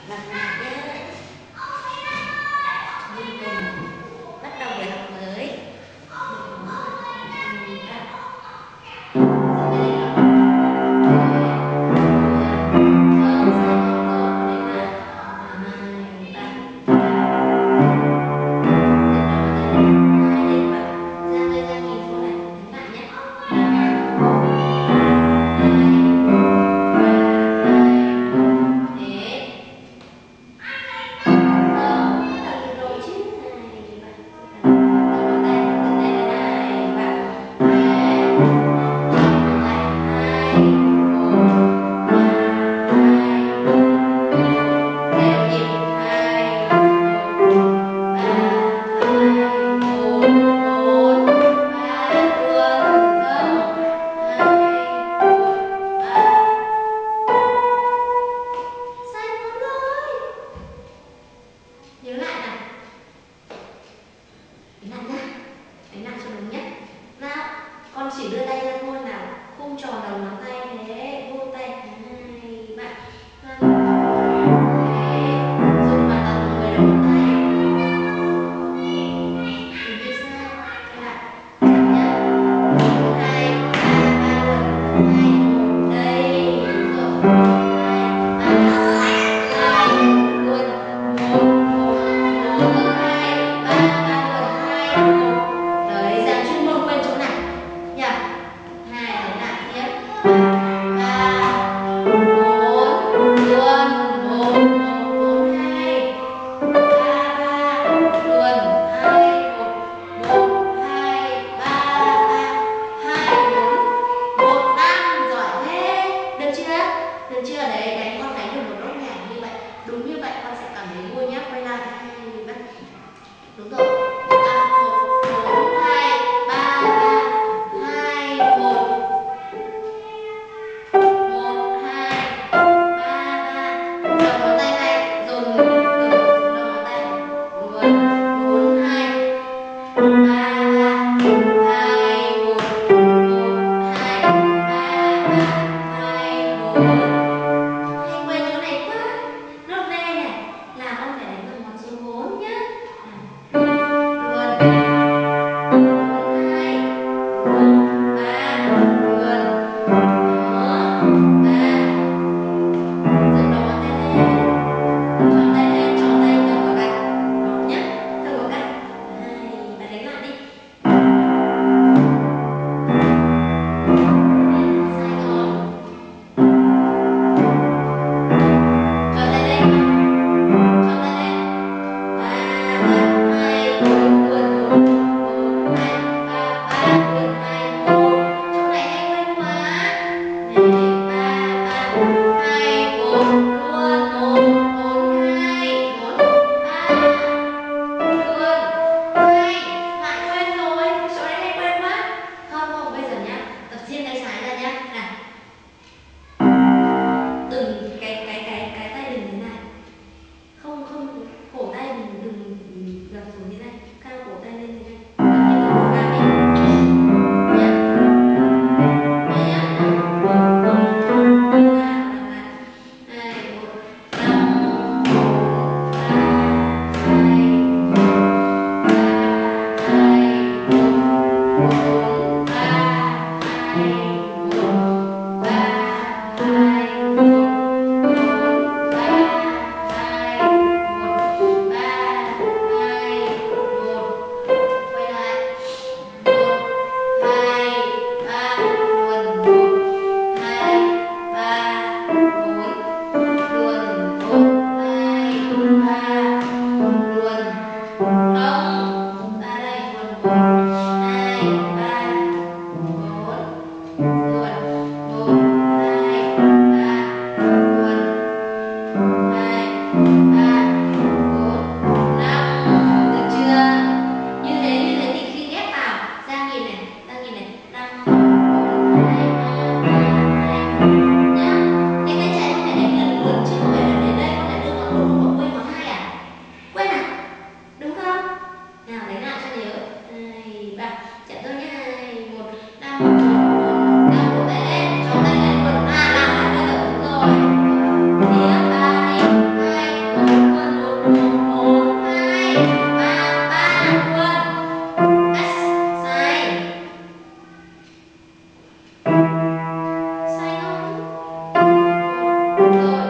Làm lại nhé. Mình cùng bắt đầu buổi học mới. Nhớ lại nào. Đánh lại nhá. Đánh lại cho đúng nhất. Nào, con chỉ đưa tay ra thôi nào. Khung tròn đầu ngón tay thế, vô tay 2 3. Dùng bàn tay người đầu ngón tay. Hình như sao? Quay lại. Chậm nhá. 2 3 3 lần. 2 1 đây. Đúng rồi. được chưa? Đấy, đánh con đánh được một nốt nhạc như vậy. Đúng như vậy con sẽ cảm thấy vui nhá. Quay lại 2 3. Đúng rồi. 1 4 2 3 3 2 1 1 2 3 3. Đầu ngón tay này dồn dồn đầu ngón tay. Luôn 4 2 3 3 2 1 1 2 3 3 2 1. Quên chỗ này quá. Nốt D này là con phải đánh bằng ngón số 4 nhá. Rồi,